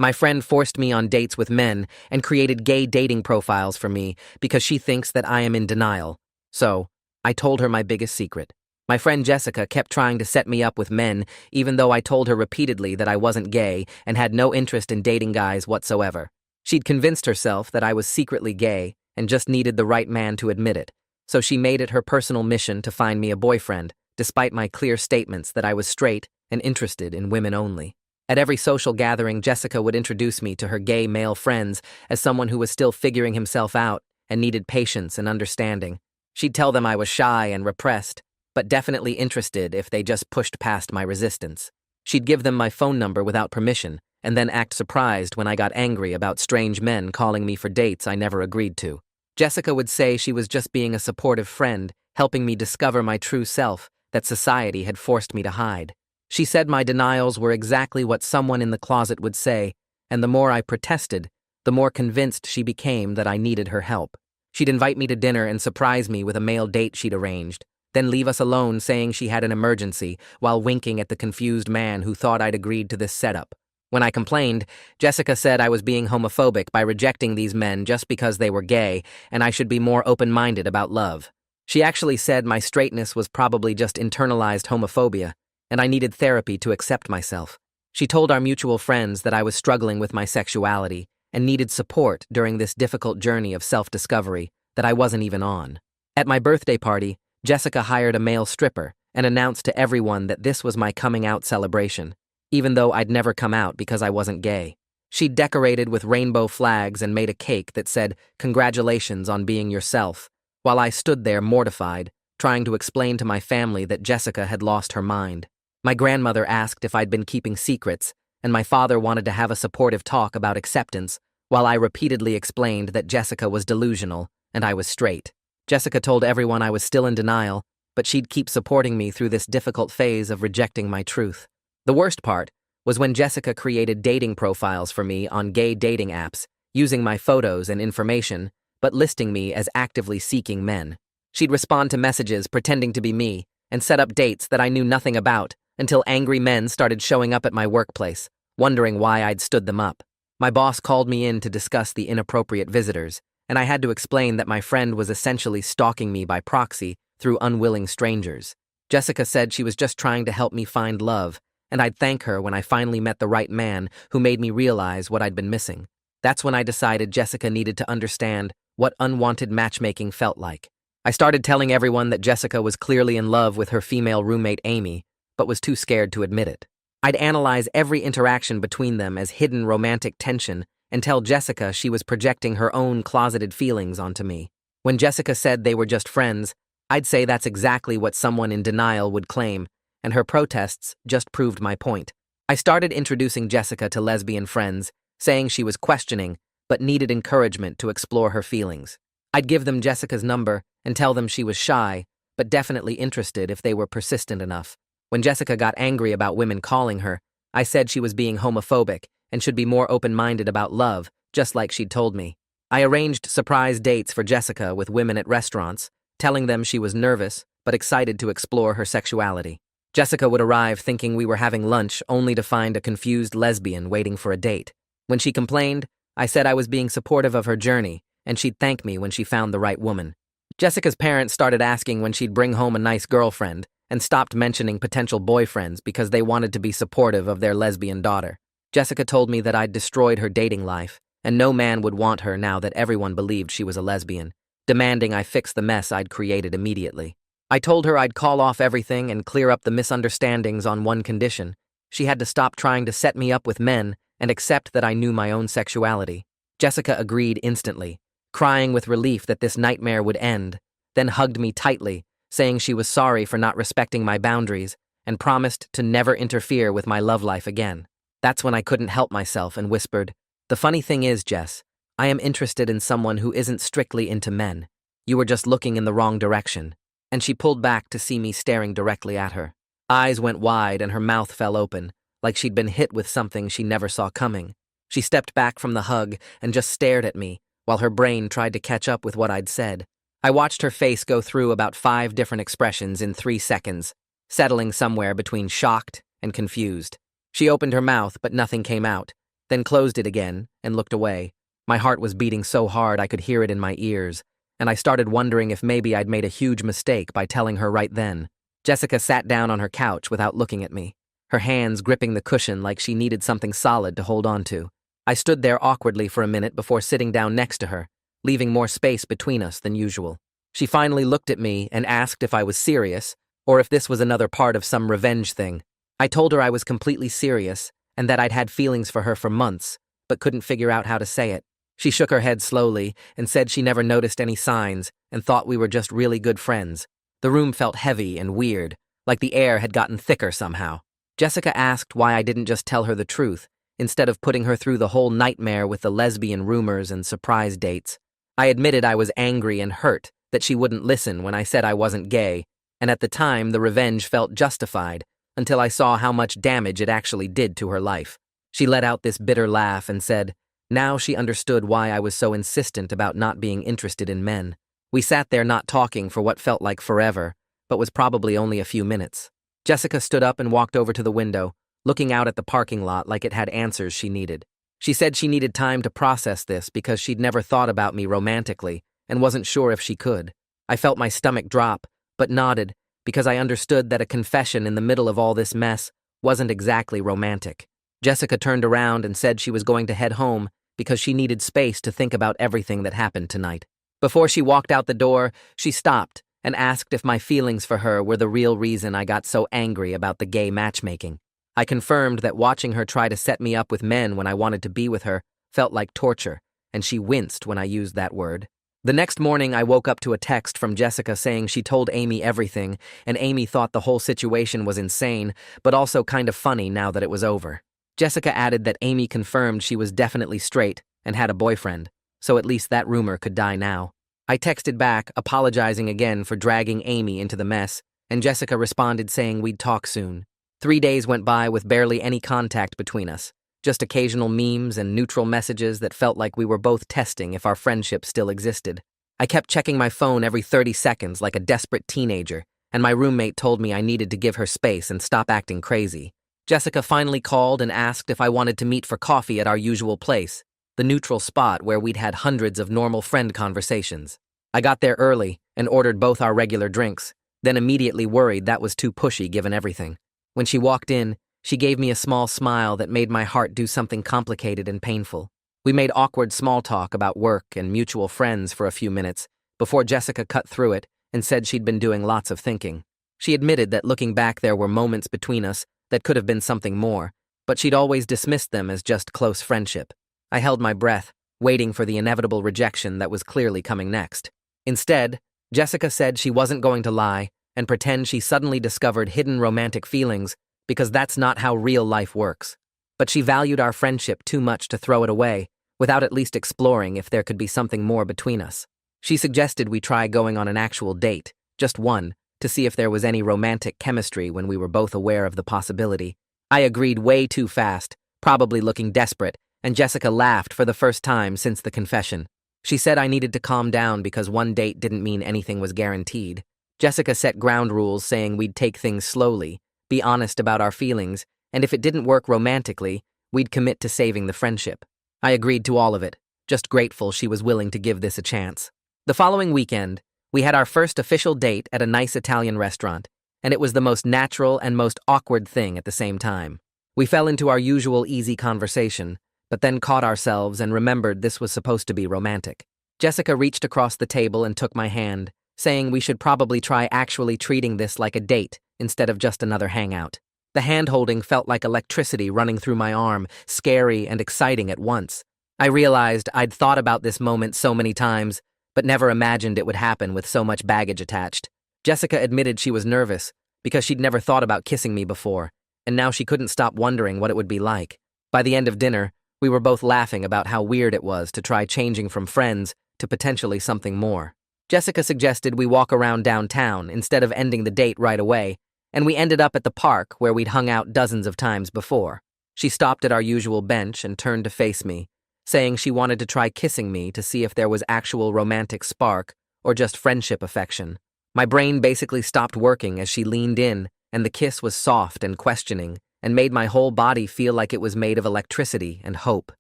My friend forced me on dates with men and created gay dating profiles for me because she thinks that I am in denial. So, I told her my biggest secret. My friend Jessica kept trying to set me up with men even though I told her repeatedly that I wasn't gay and had no interest in dating guys whatsoever. She'd convinced herself that I was secretly gay and just needed the right man to admit it, so she made it her personal mission to find me a boyfriend, despite my clear statements that I was straight and interested in women only. At every social gathering, Jessica would introduce me to her gay male friends as someone who was still figuring himself out and needed patience and understanding. She'd tell them I was shy and repressed, but definitely interested if they just pushed past my resistance. She'd give them my phone number without permission, and then act surprised when I got angry about strange men calling me for dates I never agreed to. Jessica would say she was just being a supportive friend, helping me discover my true self that society had forced me to hide. She said my denials were exactly what someone in the closet would say, and the more I protested, the more convinced she became that I needed her help. She'd invite me to dinner and surprise me with a male date she'd arranged, then leave us alone saying she had an emergency while winking at the confused man who thought I'd agreed to this setup. When I complained, Jessica said I was being homophobic by rejecting these men just because they were gay and I should be more open-minded about love. She actually said my straightness was probably just internalized homophobia, and I needed therapy to accept myself. She told our mutual friends that I was struggling with my sexuality and needed support during this difficult journey of self-discovery that I wasn't even on. At my birthday party, Jessica hired a male stripper and announced to everyone that this was my coming out celebration, even though I'd never come out because I wasn't gay. She'd decorated with rainbow flags and made a cake that said, "Congratulations on being yourself," while I stood there mortified, trying to explain to my family that Jessica had lost her mind. My grandmother asked if I'd been keeping secrets, and my father wanted to have a supportive talk about acceptance, while I repeatedly explained that Jessica was delusional and I was straight. Jessica told everyone I was still in denial, but she'd keep supporting me through this difficult phase of rejecting my truth. The worst part was when Jessica created dating profiles for me on gay dating apps, using my photos and information, but listing me as actively seeking men. She'd respond to messages pretending to be me and set up dates that I knew nothing about, until angry men started showing up at my workplace, wondering why I'd stood them up. My boss called me in to discuss the inappropriate visitors, and I had to explain that my friend was essentially stalking me by proxy through unwilling strangers. Jessica said she was just trying to help me find love, and I'd thank her when I finally met the right man who made me realize what I'd been missing. That's when I decided Jessica needed to understand what unwanted matchmaking felt like. I started telling everyone that Jessica was clearly in love with her female roommate Amy, but was too scared to admit it. I'd analyze every interaction between them as hidden romantic tension and tell Jessica she was projecting her own closeted feelings onto me. When Jessica said they were just friends, I'd say that's exactly what someone in denial would claim, and her protests just proved my point. I started introducing Jessica to lesbian friends, saying she was questioning but needed encouragement to explore her feelings. I'd give them Jessica's number and tell them she was shy, but definitely interested if they were persistent enough. When Jessica got angry about women calling her, I said she was being homophobic and should be more open-minded about love, just like she'd told me. I arranged surprise dates for Jessica with women at restaurants, telling them she was nervous but excited to explore her sexuality. Jessica would arrive thinking we were having lunch only to find a confused lesbian waiting for a date. When she complained, I said I was being supportive of her journey, and she'd thank me when she found the right woman. Jessica's parents started asking when she'd bring home a nice girlfriend, and stopped mentioning potential boyfriends because they wanted to be supportive of their lesbian daughter. Jessica told me that I'd destroyed her dating life, and no man would want her now that everyone believed she was a lesbian, demanding I fix the mess I'd created immediately. I told her I'd call off everything and clear up the misunderstandings on one condition. She had to stop trying to set me up with men and accept that I knew my own sexuality. Jessica agreed instantly, crying with relief that this nightmare would end, then hugged me tightly, saying she was sorry for not respecting my boundaries and promised to never interfere with my love life again. That's when I couldn't help myself and whispered, "The funny thing is, Jess, I am interested in someone who isn't strictly into men. You were just looking in the wrong direction." And she pulled back to see me staring directly at her. Eyes went wide and her mouth fell open, like she'd been hit with something she never saw coming. She stepped back from the hug and just stared at me, while her brain tried to catch up with what I'd said. I watched her face go through about 5 different expressions in 3 seconds, settling somewhere between shocked and confused. She opened her mouth, but nothing came out. then closed it again and looked away. My heart was beating so hard I could hear it in my ears, and I started wondering if maybe I'd made a huge mistake by telling her right then. Jessica sat down on her couch without looking at me, her hands gripping the cushion like she needed something solid to hold on to. I stood there awkwardly for a minute before sitting down next to her, leaving more space between us than usual. She finally looked at me and asked if I was serious, or if this was another part of some revenge thing. I told her I was completely serious, and that I'd had feelings for her for months, but couldn't figure out how to say it. She shook her head slowly and said she never noticed any signs and thought we were just really good friends. The room felt heavy and weird, like the air had gotten thicker somehow. Jessica asked why I didn't just tell her the truth, instead of putting her through the whole nightmare with the lesbian rumors and surprise dates. I admitted I was angry and hurt that she wouldn't listen when I said I wasn't gay, and at the time the revenge felt justified until I saw how much damage it actually did to her life. She let out this bitter laugh and said, now she understood why I was so insistent about not being interested in men. We sat there not talking for what felt like forever, but was probably only a few minutes. Jessica stood up and walked over to the window, looking out at the parking lot like it had answers she needed. She said she needed time to process this because she'd never thought about me romantically and wasn't sure if she could. I felt my stomach drop, but nodded because I understood that a confession in the middle of all this mess wasn't exactly romantic. Jessica turned around and said she was going to head home because she needed space to think about everything that happened tonight. Before she walked out the door, she stopped and asked if my feelings for her were the real reason I got so angry about the gay matchmaking. I confirmed that watching her try to set me up with men when I wanted to be with her felt like torture, and she winced when I used that word. The next morning, I woke up to a text from Jessica saying she told Amy everything, and Amy thought the whole situation was insane, but also kind of funny now that it was over. Jessica added that Amy confirmed she was definitely straight and had a boyfriend, so at least that rumor could die now. I texted back, apologizing again for dragging Amy into the mess, and Jessica responded saying we'd talk soon. 3 days went by with barely any contact between us, just occasional memes and neutral messages that felt like we were both testing if our friendship still existed. I kept checking my phone every 30 seconds like a desperate teenager, and my roommate told me I needed to give her space and stop acting crazy. Jessica finally called and asked if I wanted to meet for coffee at our usual place, the neutral spot where we'd had hundreds of normal friend conversations. I got there early and ordered both our regular drinks, then immediately worried that was too pushy given everything. When she walked in, she gave me a small smile that made my heart do something complicated and painful. We made awkward small talk about work and mutual friends for a few minutes before Jessica cut through it and said she'd been doing lots of thinking. She admitted that looking back there were moments between us that could have been something more, but she'd always dismissed them as just close friendship. I held my breath, waiting for the inevitable rejection that was clearly coming next. Instead, Jessica said she wasn't going to lie and pretend she suddenly discovered hidden romantic feelings because that's not how real life works. But she valued our friendship too much to throw it away without at least exploring if there could be something more between us. She suggested we try going on an actual date, just one, to see if there was any romantic chemistry when we were both aware of the possibility. I agreed way too fast, probably looking desperate, and Jessica laughed for the first time since the confession. She said I needed to calm down because one date didn't mean anything was guaranteed. Jessica set ground rules saying we'd take things slowly, be honest about our feelings, and if it didn't work romantically, we'd commit to saving the friendship. I agreed to all of it, just grateful she was willing to give this a chance. The following weekend, we had our first official date at a nice Italian restaurant, and it was the most natural and most awkward thing at the same time. We fell into our usual easy conversation, but then caught ourselves and remembered this was supposed to be romantic. Jessica reached across the table and took my hand, saying we should probably try actually treating this like a date instead of just another hangout. The hand-holding felt like electricity running through my arm, scary and exciting at once. I realized I'd thought about this moment so many times, but never imagined it would happen with so much baggage attached. Jessica admitted she was nervous because she'd never thought about kissing me before, and now she couldn't stop wondering what it would be like. By the end of dinner, we were both laughing about how weird it was to try changing from friends to potentially something more. Jessica suggested we walk around downtown instead of ending the date right away, and we ended up at the park where we'd hung out dozens of times before. She stopped at our usual bench and turned to face me, saying she wanted to try kissing me to see if there was actual romantic spark or just friendship affection. My brain basically stopped working as she leaned in, and the kiss was soft and questioning, and made my whole body feel like it was made of electricity and hope.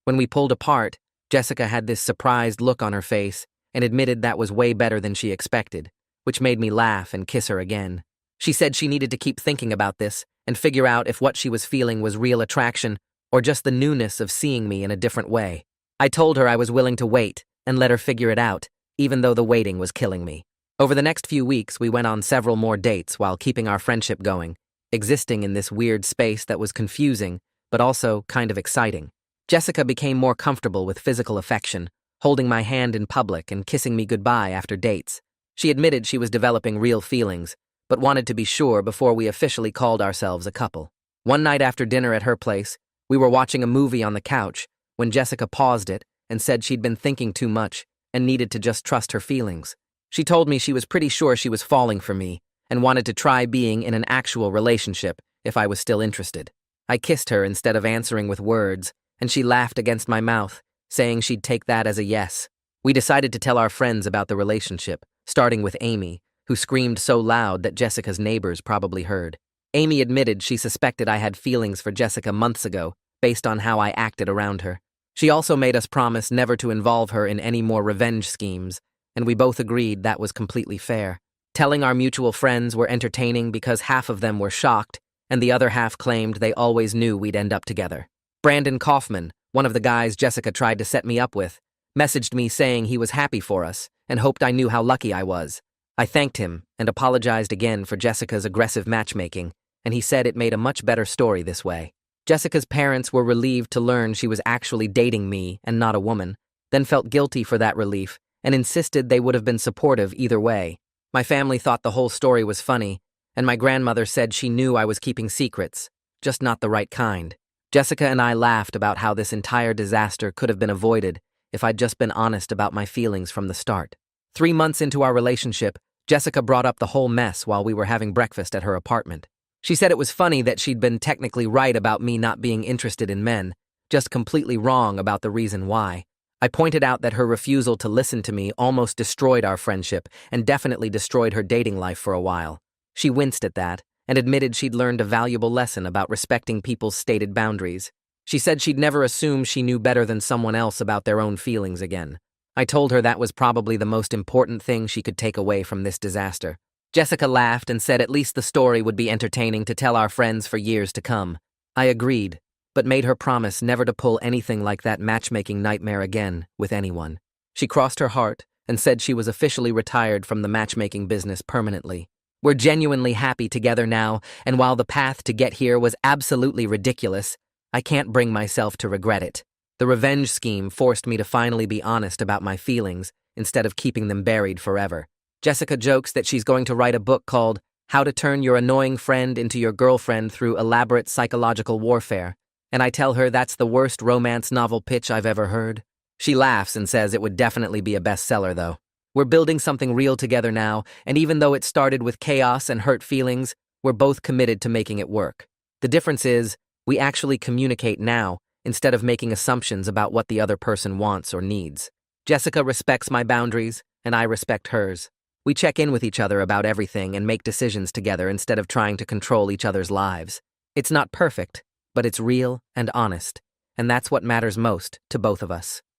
When we pulled apart, Jessica had this surprised look on her face and admitted that was way better than she expected, which made me laugh and kiss her again. She said she needed to keep thinking about this and figure out if what she was feeling was real attraction or just the newness of seeing me in a different way. I told her I was willing to wait and let her figure it out, even though the waiting was killing me. Over the next few weeks, we went on several more dates while keeping our friendship going, existing in this weird space that was confusing, but also kind of exciting. Jessica became more comfortable with physical affection, holding my hand in public and kissing me goodbye after dates. She admitted she was developing real feelings, but wanted to be sure before we officially called ourselves a couple. One night after dinner at her place, we were watching a movie on the couch when Jessica paused it and said she'd been thinking too much and needed to just trust her feelings. She told me she was pretty sure she was falling for me and wanted to try being in an actual relationship if I was still interested. I kissed her instead of answering with words, and she laughed against my mouth, saying she'd take that as a yes. We decided to tell our friends about the relationship, starting with Amy, who screamed so loud that Jessica's neighbors probably heard. Amy admitted she suspected I had feelings for Jessica months ago, based on how I acted around her. She also made us promise never to involve her in any more revenge schemes, and we both agreed that was completely fair. Telling our mutual friends were entertaining because half of them were shocked, and the other half claimed they always knew we'd end up together. Brandon Kaufman, one of the guys Jessica tried to set me up with, messaged me saying he was happy for us and hoped I knew how lucky I was. I thanked him and apologized again for Jessica's aggressive matchmaking, and he said it made a much better story this way. Jessica's parents were relieved to learn she was actually dating me and not a woman, then felt guilty for that relief and insisted they would have been supportive either way. My family thought the whole story was funny, and my grandmother said she knew I was keeping secrets, just not the right kind. Jessica and I laughed about how this entire disaster could have been avoided if I'd just been honest about my feelings from the start. 3 months into our relationship, Jessica brought up the whole mess while we were having breakfast at her apartment. She said it was funny that she'd been technically right about me not being interested in men, just completely wrong about the reason why. I pointed out that her refusal to listen to me almost destroyed our friendship and definitely destroyed her dating life for a while. She winced at that and admitted she'd learned a valuable lesson about respecting people's stated boundaries. She said she'd never assume she knew better than someone else about their own feelings again. I told her that was probably the most important thing she could take away from this disaster. Jessica laughed and said at least the story would be entertaining to tell our friends for years to come. I agreed, but made her promise never to pull anything like that matchmaking nightmare again with anyone. She crossed her heart and said she was officially retired from the matchmaking business permanently. We're genuinely happy together now, and while the path to get here was absolutely ridiculous, I can't bring myself to regret it. The revenge scheme forced me to finally be honest about my feelings instead of keeping them buried forever. Jessica jokes that she's going to write a book called How to Turn Your Annoying Friend into Your Girlfriend Through Elaborate Psychological Warfare, and I tell her that's the worst romance novel pitch I've ever heard. She laughs and says it would definitely be a bestseller, though. We're building something real together now, and even though it started with chaos and hurt feelings, we're both committed to making it work. The difference is, we actually communicate now, instead of making assumptions about what the other person wants or needs. Jessica respects my boundaries, and I respect hers. We check in with each other about everything and make decisions together instead of trying to control each other's lives. It's not perfect, but it's real and honest, and that's what matters most to both of us.